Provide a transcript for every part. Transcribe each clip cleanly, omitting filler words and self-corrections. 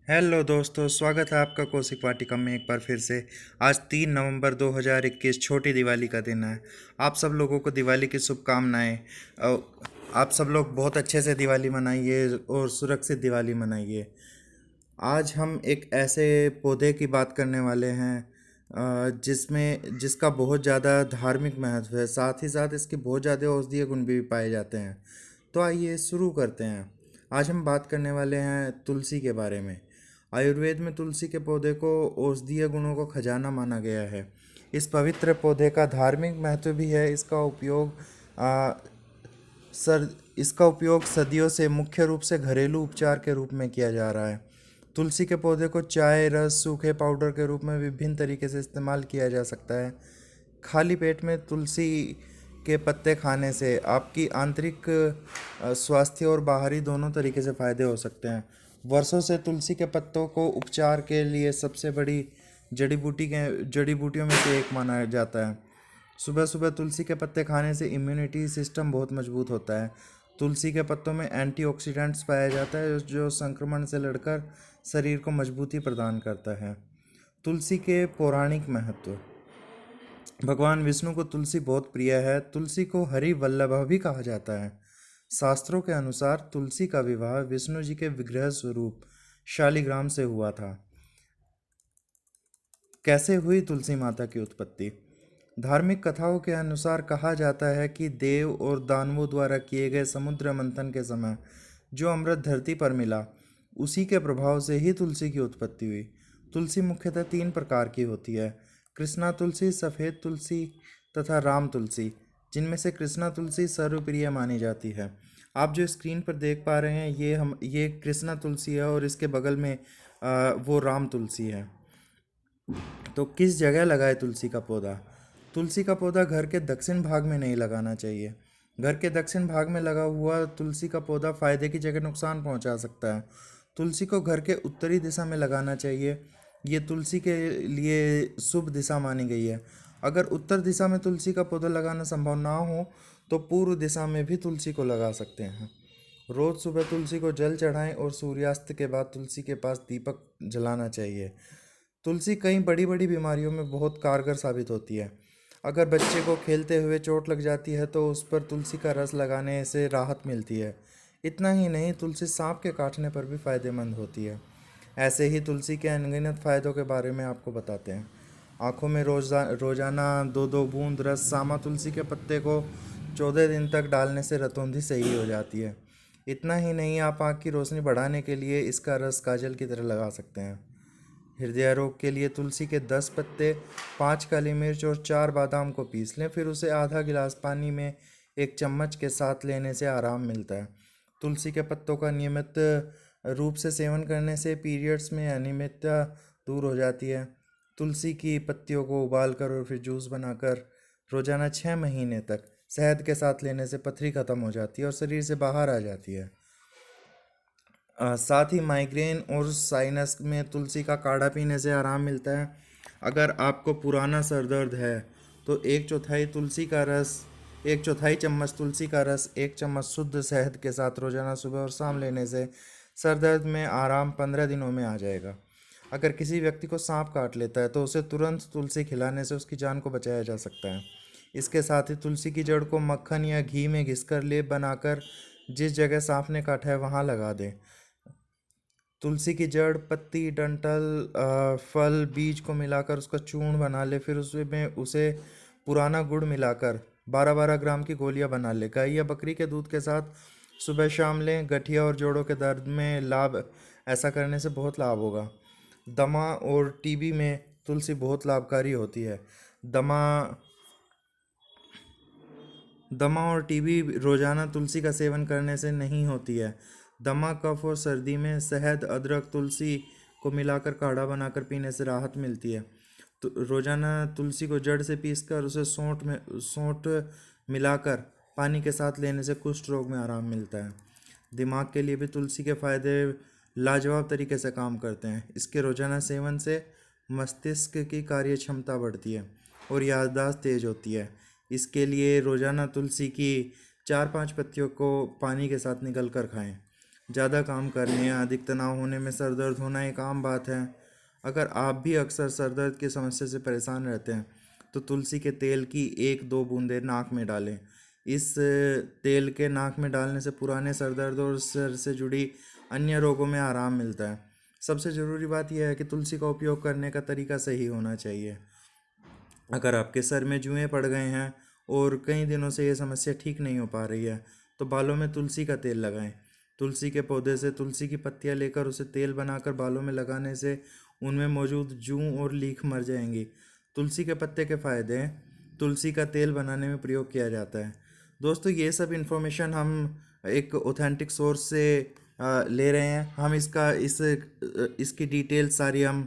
Hello दोस्तों, स्वागत है आपका कौशिक वाटिका में एक बार फिर से। आज 3 नवंबर 2021 छोटी दिवाली का दिन है। आप सब लोगों को दिवाली की शुभकामनाएं। आप सब लोग बहुत अच्छे से दिवाली मनाइए और सुरक्षित दिवाली मनाइए। आज हम एक ऐसे पौधे की बात करने वाले हैं जिसका बहुत ज़्यादा धार्मिक महत्व है। साथ ही साथ इसके बहुत ज़्यादा औषधीय गुण भी पाए जाते हैं। तो आइए शुरू करते हैं। आज हम बात करने वाले हैं तुलसी के बारे में। आयुर्वेद में तुलसी के पौधे को औषधीय गुणों का खजाना माना गया है। इस पवित्र पौधे का धार्मिक महत्व भी है। आ, सर इसका उपयोग सदियों से मुख्य रूप से घरेलू उपचार के रूप में किया जा रहा है। तुलसी के पौधे को चाय, रस, सूखे पाउडर के रूप में विभिन्न तरीके से इस्तेमाल किया जा सकता है। खाली पेट में तुलसी के पत्ते खाने से आपकी आंतरिक स्वास्थ्य और बाहरी दोनों तरीके से फायदे हो सकते हैं। वर्षों से तुलसी के पत्तों को उपचार के लिए सबसे बड़ी जड़ी बूटियों में से एक माना जाता है। सुबह सुबह तुलसी के पत्ते खाने से इम्यूनिटी सिस्टम बहुत मजबूत होता है। तुलसी के पत्तों में एंटीऑक्सीडेंट्स पाया जाता है जो संक्रमण से लड़कर शरीर को मजबूती प्रदान करता है। तुलसी के पौराणिक महत्व। भगवान विष्णु को तुलसी बहुत प्रिय है। तुलसी को हरि वल्लभ भी कहा जाता है। शास्त्रों के अनुसार तुलसी का विवाह विष्णु जी के विग्रह स्वरूप शालिग्राम से हुआ था। कैसे हुई तुलसी माता की उत्पत्ति? धार्मिक कथाओं के अनुसार कहा जाता है कि देव और दानवों द्वारा किए गए समुद्र मंथन के समय जो अमृत धरती पर मिला, उसी के प्रभाव से ही तुलसी की उत्पत्ति हुई। तुलसी मुख्यतः 3 प्रकार की होती है: कृष्णा तुलसी, सफ़ेद तुलसी तथा राम तुलसी, जिनमें से कृष्णा तुलसी सर्वप्रिय मानी जाती है। आप जो स्क्रीन पर देख पा रहे हैं ये कृष्णा तुलसी है और इसके बगल में वो राम तुलसी है। तो किस जगह लगाए तुलसी का पौधा? तुलसी का पौधा घर के दक्षिण भाग में नहीं लगाना चाहिए। घर के दक्षिण भाग में लगा हुआ तुलसी का पौधा फायदे की जगह नुकसान पहुंचा सकता है। तुलसी को घर के उत्तरी दिशा में लगाना चाहिए। ये तुलसी के लिए शुभ दिशा मानी गई है। अगर उत्तर दिशा में तुलसी का पौधा लगाना संभव ना हो तो पूर्व दिशा में भी तुलसी को लगा सकते हैं। रोज सुबह तुलसी को जल चढ़ाएं और सूर्यास्त के बाद तुलसी के पास दीपक जलाना चाहिए। तुलसी कई बड़ी बड़ी बीमारियों में बहुत कारगर साबित होती है। अगर बच्चे को खेलते हुए चोट लग जाती है तो उस पर तुलसी का रस लगाने से राहत मिलती है। इतना ही नहीं, तुलसी सांप के काटने पर भी फायदेमंद होती है। ऐसे ही तुलसी के अनगिनत फायदों के बारे में आपको बताते हैं। आँखों में रोजाना 2-2 बूंद रस सामा तुलसी के पत्ते को 14 दिन तक डालने से रतौंधी सही हो जाती है। इतना ही नहीं, आप आँख की रोशनी बढ़ाने के लिए इसका रस काजल की तरह लगा सकते हैं। हृदय रोग के लिए तुलसी के 10 पत्ते, 5 काली मिर्च और 4 बादाम को पीस लें, फिर उसे आधा गिलास पानी में 1 चम्मच के साथ लेने से आराम मिलता है। तुलसी के पत्तों का नियमित रूप से सेवन करने से पीरियड्स में अनियमितता दूर हो जाती है। तुलसी की पत्तियों को उबालकर और फिर जूस बनाकर रोजाना 6 महीने तक शहद के साथ लेने से पथरी खत्म हो जाती है और शरीर से बाहर आ जाती है। साथ ही माइग्रेन और साइनस में तुलसी का काढ़ा पीने से आराम मिलता है। अगर आपको पुराना सर दर्द है तो 1/4 चम्मच तुलसी का रस 1 चम्मच शुद्ध शहद के साथ रोजाना सुबह और शाम लेने से सर दर्द में आराम 15 दिनों में आ जाएगा। अगर किसी व्यक्ति को सांप काट लेता है तो उसे तुरंत तुलसी खिलाने से उसकी जान को बचाया जा सकता है। इसके साथ ही तुलसी की जड़ को मक्खन या घी में घिसकर लेप बनाकर जिस जगह सांप ने काटा है वहां लगा दें। तुलसी की जड़, पत्ती, डंठल, फल, बीज को मिलाकर उसका चूर्ण बना ले, फिर उसमें उसे पुराना गुड़ मिलाकर 12-12 ग्राम की गोलियां बना ले। गाय या बकरी के दूध के साथ सुबह शाम लें। गठिया और जोड़ों के दर्द में लाभ, ऐसा करने से बहुत लाभ होगा। दमा और टीबी में तुलसी बहुत लाभकारी होती है। दमा दमा और टीबी रोजाना तुलसी का सेवन करने से नहीं होती है। दमा, कफ और सर्दी में शहद, अदरक, तुलसी को मिलाकर काढ़ा बनाकर पीने से राहत मिलती है। तो रोजाना तुलसी को जड़ से पीसकर उसे सौंठ मिलाकर पानी के साथ लेने से कुष्ठ रोग में आराम मिलता है। दिमाग के लिए भी तुलसी के फायदे लाजवाब तरीके से काम करते हैं। इसके रोजाना सेवन से मस्तिष्क की कार्य क्षमता बढ़ती है और याददाश्त तेज होती है। इसके लिए रोजाना तुलसी की 4-5 पत्तियों को पानी के साथ निगल कर खाएं। ज़्यादा काम करने या अधिक तनाव होने में सर दर्द होना एक आम बात है। अगर आप भी अक्सर सर दर्द की समस्या से परेशान रहते हैं तो तुलसी के तेल की 1-2 बूंदें नाक में डालें। इस तेल के नाक में डालने से पुराने सर दर्द और सर से जुड़ी अन्य रोगों में आराम मिलता है। सबसे ज़रूरी बात यह है कि तुलसी का उपयोग करने का तरीका सही होना चाहिए। अगर आपके सर में जुएं पड़ गए हैं और कई दिनों से ये समस्या ठीक नहीं हो पा रही है तो बालों में तुलसी का तेल लगाएं। तुलसी के पौधे से तुलसी की पत्तियां लेकर उसे तेल बनाकर बालों में लगाने से उनमें मौजूद जूं और लीख मर जाएंगी। तुलसी के पत्ते के फायदे हैं। तुलसी का तेल बनाने में प्रयोग किया जाता है। दोस्तों, ये सब इन्फॉर्मेशन हम एक ऑथेंटिक सोर्स से ले रहे हैं। हम इसकी डिटेल सारी हम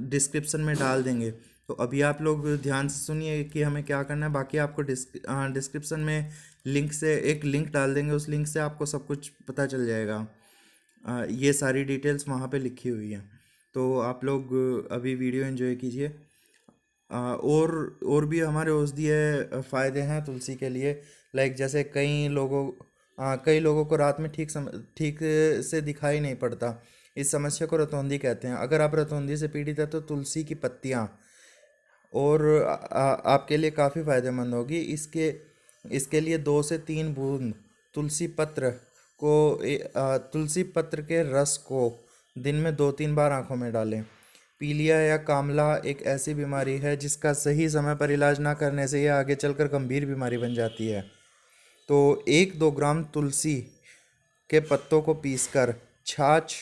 डिस्क्रिप्शन में डाल देंगे। तो अभी आप लोग ध्यान से सुनिए कि हमें क्या करना है। बाकी आपको डिस्क्रिप्शन में एक लिंक डाल देंगे। उस लिंक से आपको सब कुछ पता चल जाएगा। ये सारी डिटेल्स वहाँ पे लिखी हुई हैं। तो आप लोग अभी वीडियो एंजॉय कीजिए। और भी हमारे औषधीय फ़ायदे हैं तुलसी के लिए। लाइक जैसे कई लोगों को रात में ठीक से दिखाई नहीं पड़ता। इस समस्या को रतौंधी कहते हैं। अगर आप रतौंधी से पीड़ित हैं तो तुलसी की पत्तियाँ और आपके लिए काफ़ी फ़ायदेमंद होगी। इसके लिए 2 से 3 बूंद तुलसी पत्र के रस को दिन में 2-3 बार आंखों में डालें। पीलिया या कामला एक ऐसी बीमारी है जिसका सही समय पर इलाज ना करने से यह आगे चलकर गंभीर बीमारी बन जाती है। तो 1-2 ग्राम तुलसी के पत्तों को पीसकर छाछ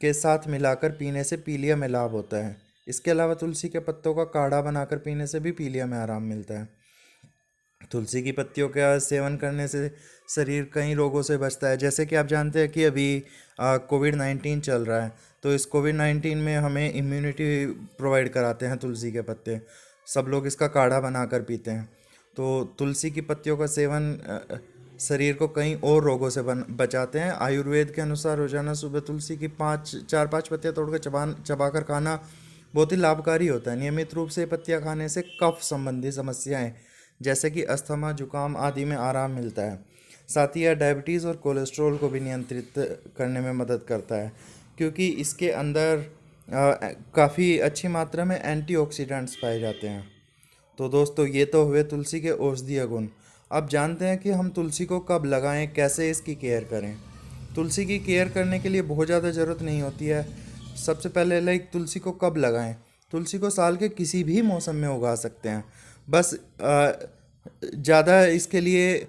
के साथ मिलाकर पीने से पीलिया में लाभ होता है। इसके अलावा तुलसी के पत्तों का काढ़ा बनाकर पीने से भी पीलिया में आराम मिलता है। तुलसी की पत्तियों का सेवन करने से शरीर कई रोगों से बचता है। जैसे कि आप जानते हैं कि अभी कोविड-19 चल रहा है, तो इस कोविड-19 में हमें इम्यूनिटी प्रोवाइड कराते हैं तुलसी के पत्ते। सब लोग इसका काढ़ा बनाकर पीते हैं। तो तुलसी की पत्तियों का सेवन शरीर को कई और रोगों से बचाते हैं। आयुर्वेद के अनुसार रोजाना सुबह तुलसी की 4-5 पत्तियाँ तोड़कर चबाकर खाना बहुत ही लाभकारी होता है। नियमित रूप से पत्तियाँ खाने से कफ संबंधी समस्याएं जैसे कि अस्थमा, जुकाम आदि में आराम मिलता है। साथ ही यह डायबिटीज़ और कोलेस्ट्रॉल को भी नियंत्रित करने में मदद करता है, क्योंकि इसके अंदर काफ़ी अच्छी मात्रा में एंटीऑक्सीडेंट्स पाए जाते हैं। तो दोस्तों, ये तो हुए तुलसी के औषधीय गुण। अब जानते हैं कि हम तुलसी को कब लगाएं, कैसे इसकी केयर करें। तुलसी की केयर करने के लिए बहुत ज़्यादा ज़रूरत नहीं होती है। सबसे पहले तुलसी को कब लगाएं। तुलसी को साल के किसी भी मौसम में उगा सकते हैं। बस ज़्यादा इसके लिए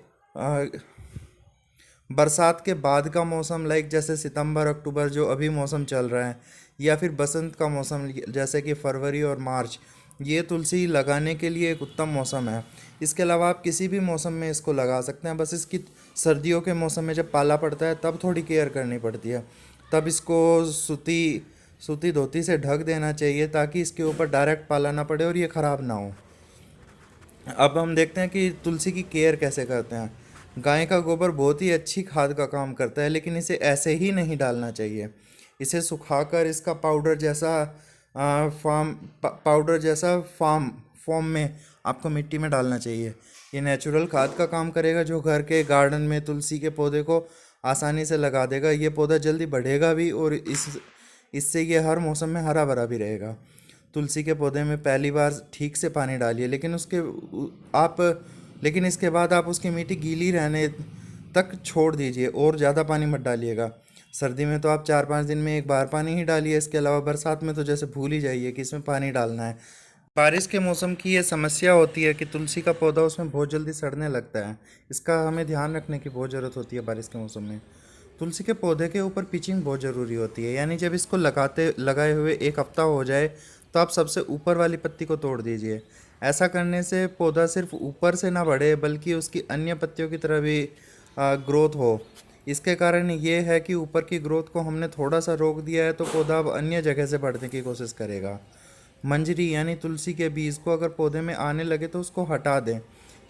बरसात के बाद का मौसम, लाइक जैसे सितंबर अक्टूबर जो अभी मौसम चल रहा है, या फिर बसंत का मौसम जैसे कि फरवरी और मार्च, ये तुलसी लगाने के लिए एक उत्तम मौसम है। इसके अलावा आप किसी भी मौसम में इसको लगा सकते हैं। बस इसकी सर्दियों के मौसम में जब पाला पड़ता है तब थोड़ी केयर करनी पड़ती है। तब इसको सूती धोती से ढक देना चाहिए ताकि इसके ऊपर डायरेक्ट पाला ना पड़े और ये ख़राब ना हो। अब हम देखते हैं कि तुलसी की केयर कैसे करते हैं। गाय का गोबर बहुत ही अच्छी खाद का काम करता है, लेकिन इसे ऐसे ही नहीं डालना चाहिए। इसे सुखाकर इसका पाउडर जैसा फॉर्म में आपको मिट्टी में डालना चाहिए। ये नेचुरल खाद का काम करेगा जो घर के गार्डन में तुलसी के पौधे को आसानी से लगा देगा। ये पौधा जल्दी बढ़ेगा भी और इससे ये हर मौसम में हरा भरा भी रहेगा। तुलसी के पौधे में पहली बार ठीक से पानी डालिए, लेकिन इसके बाद आप उसकी मिट्टी गीली रहने तक छोड़ दीजिए और ज़्यादा पानी मत डालिएगा। सर्दी में तो आप 4-5 दिन में एक बार पानी ही डालिए। इसके अलावा बरसात में तो जैसे भूल ही जाइए कि इसमें पानी डालना है। बारिश के मौसम की ये समस्या होती है कि तुलसी का पौधा उसमें बहुत जल्दी सड़ने लगता है। इसका हमें ध्यान रखने की बहुत ज़रूरत होती है बारिश के मौसम में। तुलसी के पौधे के ऊपर पिचिंग बहुत ज़रूरी होती है, यानी जब इसको लगाए हुए 1 हफ्ता हो जाए तो आप सबसे ऊपर वाली पत्ती को तोड़ दीजिए। ऐसा करने से पौधा सिर्फ ऊपर से ना बढ़े बल्कि उसकी अन्य पत्तियों की तरह भी ग्रोथ हो। इसके कारण ये है कि ऊपर की ग्रोथ को हमने थोड़ा सा रोक दिया है तो पौधा अब अन्य जगह से बढ़ने की कोशिश करेगा। मंजरी यानी तुलसी के बीज को अगर पौधे में आने लगे तो उसको हटा दें।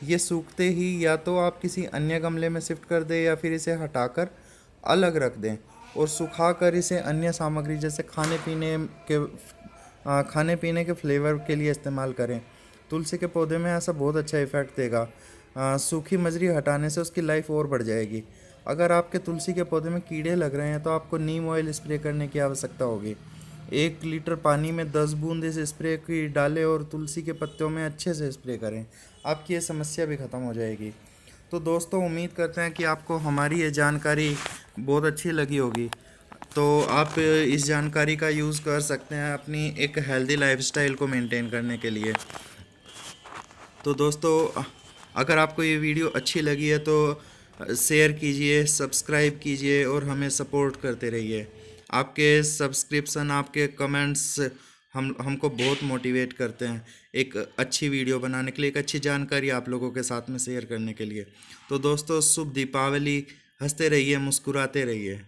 ये सूखते ही या तो आप किसी अन्य गमले में शिफ्ट कर दें या फिर इसे हटाकर अलग रख दें और सुखाकर इसे अन्य सामग्री जैसे खाने पीने के फ्लेवर के लिए इस्तेमाल करें। तुलसी के पौधे में ऐसा बहुत अच्छा इफेक्ट देगा। सूखी मजरी हटाने से उसकी लाइफ और बढ़ जाएगी। अगर आपके तुलसी के पौधे में कीड़े लग रहे हैं तो आपको नीम ऑयल स्प्रे करने की आवश्यकता होगी। 1 लीटर पानी में 10 बूंद इस स्प्रे की डालें और तुलसी के पत्तों में अच्छे से स्प्रे करें। आपकी ये समस्या भी ख़त्म हो जाएगी। तो दोस्तों, उम्मीद करते हैं कि आपको हमारी ये जानकारी बहुत अच्छी लगी होगी। तो आप इस जानकारी का यूज़ कर सकते हैं अपनी एक हेल्दी लाइफस्टाइल को मेंटेन करने के लिए। तो दोस्तों, अगर आपको ये वीडियो अच्छी लगी है तो शेयर कीजिए, सब्सक्राइब कीजिए और हमें सपोर्ट करते रहिए। आपके सब्सक्रिप्शन, आपके कमेंट्स हमको बहुत मोटिवेट करते हैं एक अच्छी वीडियो बनाने के लिए, एक अच्छी जानकारी आप लोगों के साथ में शेयर करने के लिए। तो दोस्तों, शुभ दीपावली। हंसते रहिए, मुस्कुराते रहिए।